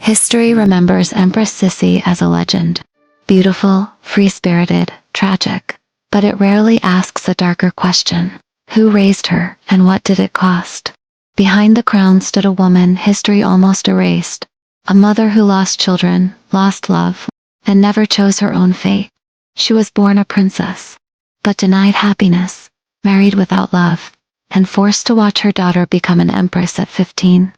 History remembers Empress Sisi as a legend. Beautiful, free-spirited, tragic. But it rarely asks a darker question. Who raised her, and what did it cost? Behind the crown stood a woman history almost erased. A mother who lost children, lost love, and never chose her own fate. She was born a princess, but denied happiness, married without love, and forced to watch her daughter become an empress at 15.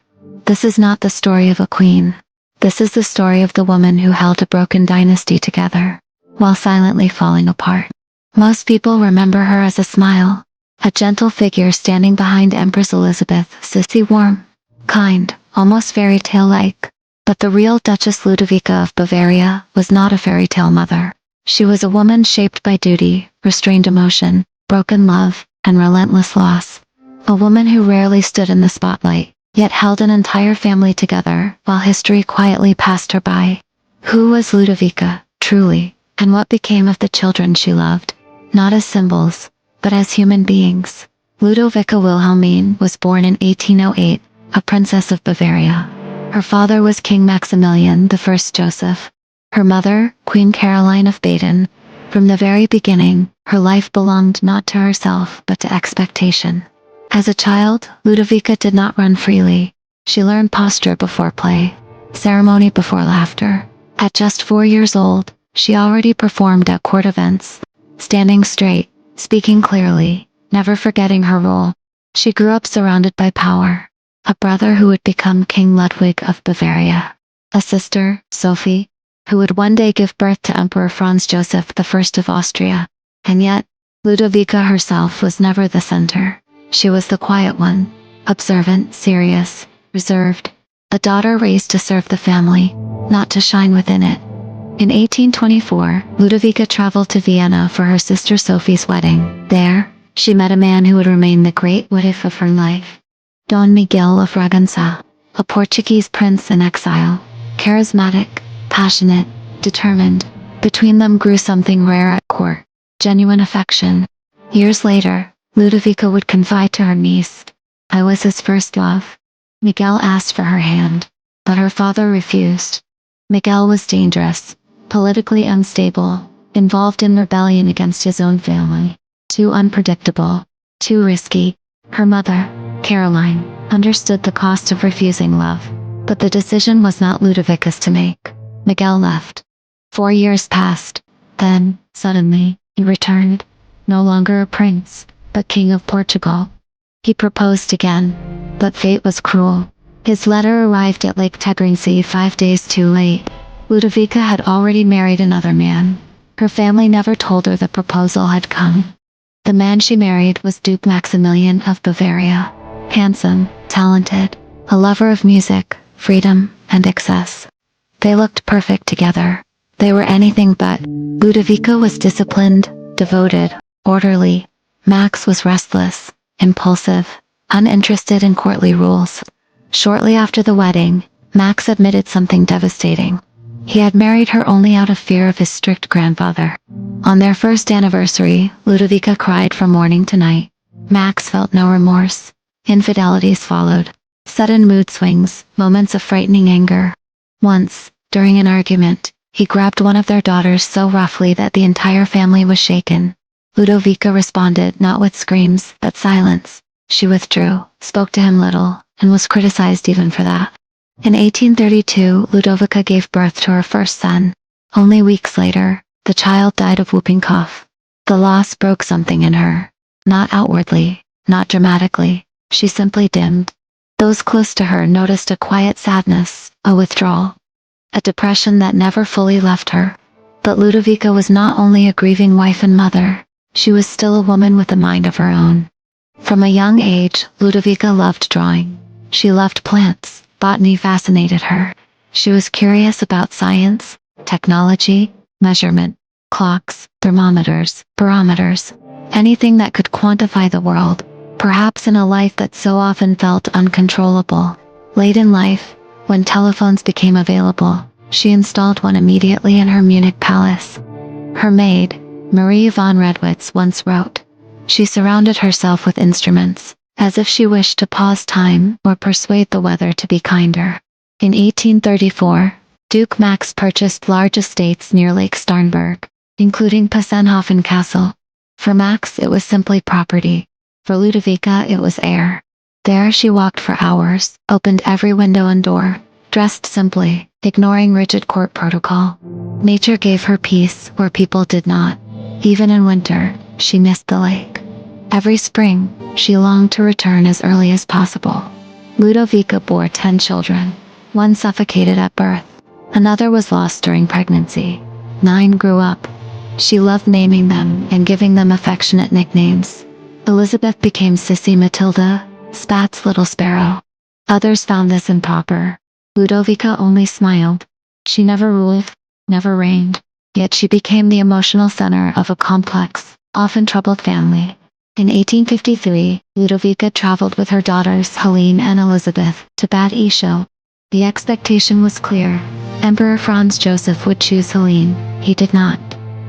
This is not the story of a queen. This is the story of the woman who held a broken dynasty together, while silently falling apart. Most people remember her as a smile, a gentle figure standing behind Empress Elisabeth, Sisi, warm, kind, almost fairy tale-like. But the real Duchess Ludovika of Bavaria was not a fairy tale mother. She was a woman shaped by duty, restrained emotion, broken love, and relentless loss. A woman who rarely stood in the spotlight, yet held an entire family together while history quietly passed her by. Who was Ludovika, truly, and what became of the children she loved? Not as symbols, but as human beings. Ludovika Wilhelmine was born in 1808, a princess of Bavaria. Her father was King Maximilian I Joseph. Her mother, Queen Caroline of Baden. From the very beginning, her life belonged not to herself but to expectation. As a child, Ludovika did not run freely. She learned posture before play, ceremony before laughter. At just 4 years old, she already performed at court events, standing straight, speaking clearly, never forgetting her role. She grew up surrounded by power. A brother who would become King Ludwig of Bavaria. A sister, Sophie, who would one day give birth to Emperor Franz Joseph I of Austria. And yet, Ludovika herself was never the center. She was the quiet one, observant, serious, reserved. A daughter raised to serve the family, not to shine within it. In 1824, Ludovika traveled to Vienna for her sister Sophie's wedding. There, she met a man who would remain the great what-if of her life. Dom Miguel of Bragança, a Portuguese prince in exile. Charismatic, passionate, determined. Between them grew something rare at court, genuine affection. Years later, Ludovika would confide to her niece, "I was his first love." Miguel asked for her hand, but her father refused. Miguel was dangerous, politically unstable, involved in rebellion against his own family. Too unpredictable, too risky. Her mother, Caroline, understood the cost of refusing love, but the decision was not Ludovika's to make. Miguel left. 4 years passed. Then, suddenly, he returned, no longer a prince, but King of Portugal. He proposed again, but fate was cruel. His letter arrived at Lake Tegernsee 5 days too late. Ludovika had already married another man. Her family never told her the proposal had come. The man she married was Duke Maximilian of Bavaria. Handsome, talented, a lover of music, freedom, and excess. They looked perfect together. They were anything but. Ludovika was disciplined, devoted, orderly. Max was restless, impulsive, uninterested in courtly rules. Shortly after the wedding, Max admitted something devastating. He had married her only out of fear of his strict grandfather. On their first anniversary, Ludovika cried from morning to night. Max felt no remorse. Infidelities followed. Sudden mood swings, moments of frightening anger. Once, during an argument, he grabbed one of their daughters so roughly that the entire family was shaken. Ludovika responded not with screams, but silence. She withdrew, spoke to him little, and was criticized even for that. In 1832, Ludovika gave birth to her first son. Only weeks later, the child died of whooping cough. The loss broke something in her. Not outwardly, not dramatically. She simply dimmed. Those close to her noticed a quiet sadness, a withdrawal. A depression that never fully left her. But Ludovika was not only a grieving wife and mother. She was still a woman with a mind of her own. From a young age, Ludovika loved drawing. She loved plants. Botany fascinated her. She was curious about science, technology, measurement, clocks, thermometers, barometers, anything that could quantify the world, perhaps in a life that so often felt uncontrollable. Late in life, when telephones became available, she installed one immediately in her Munich palace. Her maid, Marie von Redwitz, once wrote, "She surrounded herself with instruments, as if she wished to pause time or persuade the weather to be kinder." In 1834, Duke Max purchased large estates near Lake Starnberg, including Passenhofen Castle. For Max, it was simply property. For Ludovika, it was air. There she walked for hours, opened every window and door, dressed simply, ignoring rigid court protocol. Nature gave her peace where people did not. Even in winter, she missed the lake. Every spring, she longed to return as early as possible. Ludovika bore 10 children. One suffocated at birth. Another was lost during pregnancy. 9 grew up. She loved naming them and giving them affectionate nicknames. Elisabeth became Sisi Matilda, Spat's little sparrow. Others found this improper. Ludovika only smiled. She never ruled, never reigned. Yet she became the emotional center of a complex, often troubled family. In 1853, Ludovika traveled with her daughters Helene and Elisabeth to Bad Ischl. The expectation was clear. Emperor Franz Joseph would choose Helene. He did not.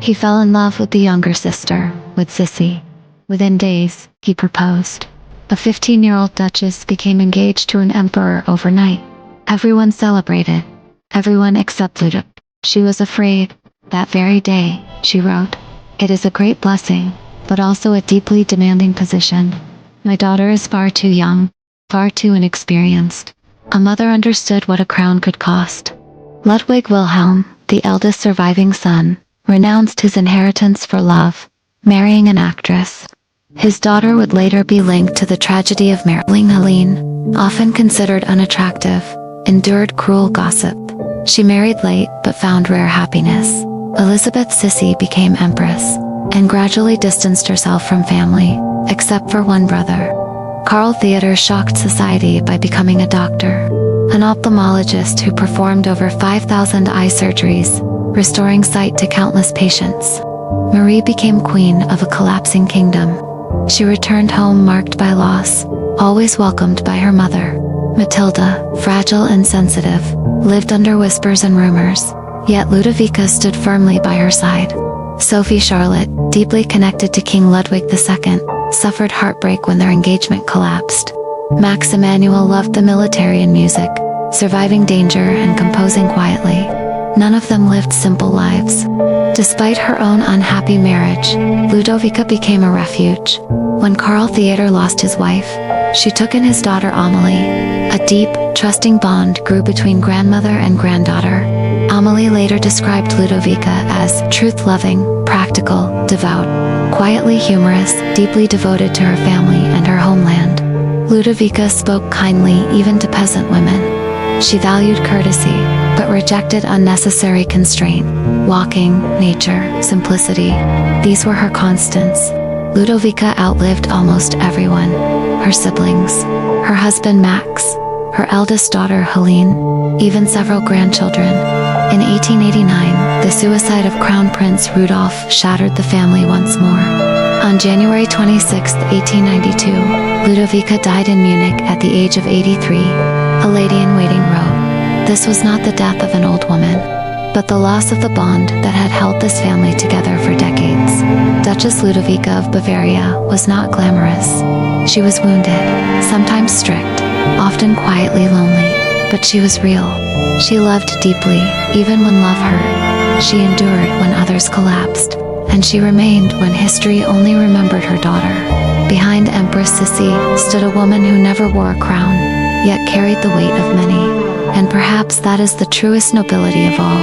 He fell in love with the younger sister, with Sisi. Within days, he proposed. A 15-year-old duchess became engaged to an emperor overnight. Everyone celebrated. Everyone except Ludovika. She was afraid. That very day, she wrote, "It is a great blessing, but also a deeply demanding position. My daughter is far too young, far too inexperienced." A mother understood what a crown could cost. Ludwig Wilhelm, the eldest surviving son, renounced his inheritance for love, marrying an actress. His daughter would later be linked to the tragedy of marrying Helene, often considered unattractive, endured cruel gossip. She married late but found rare happiness. Elisabeth Sisi became empress, and gradually distanced herself from family, except for one brother. Karl Theodor shocked society by becoming a doctor, an ophthalmologist who performed over 5,000 eye surgeries, restoring sight to countless patients. Marie became queen of a collapsing kingdom. She returned home marked by loss, always welcomed by her mother. Matilda, fragile and sensitive, lived under whispers and rumors, yet Ludovika stood firmly by her side. Sophie Charlotte, deeply connected to King Ludwig II, suffered heartbreak when their engagement collapsed. Max Emanuel loved the military and music, surviving danger and composing quietly. None of them lived simple lives. Despite her own unhappy marriage, Ludovika became a refuge. When Karl Theodor lost his wife, she took in his daughter Amalie. A deep, trusting bond grew between grandmother and granddaughter. Amalie later described Ludovika as truth-loving, practical, devout, quietly humorous, deeply devoted to her family and her homeland. Ludovika spoke kindly even to peasant women. She valued courtesy, but rejected unnecessary constraint. Walking, nature, simplicity. These were her constants. Ludovika outlived almost everyone. Her siblings, her husband Max, her eldest daughter Helene, even several grandchildren. In 1889, the suicide of Crown Prince Rudolf shattered the family once more. On January 26, 1892, Ludovika died in Munich at the age of 83. A lady-in-waiting wrote, "This was not the death of an old woman, but the loss of the bond that had held this family together for decades." Duchess Ludovika of Bavaria was not glamorous. She was wounded, sometimes strict, often quietly lonely, but she was real. She loved deeply, even when love hurt. She endured when others collapsed, and she remained when history only remembered her daughter. Behind Empress Sisi stood a woman who never wore a crown, yet carried the weight of many. And perhaps that is the truest nobility of all.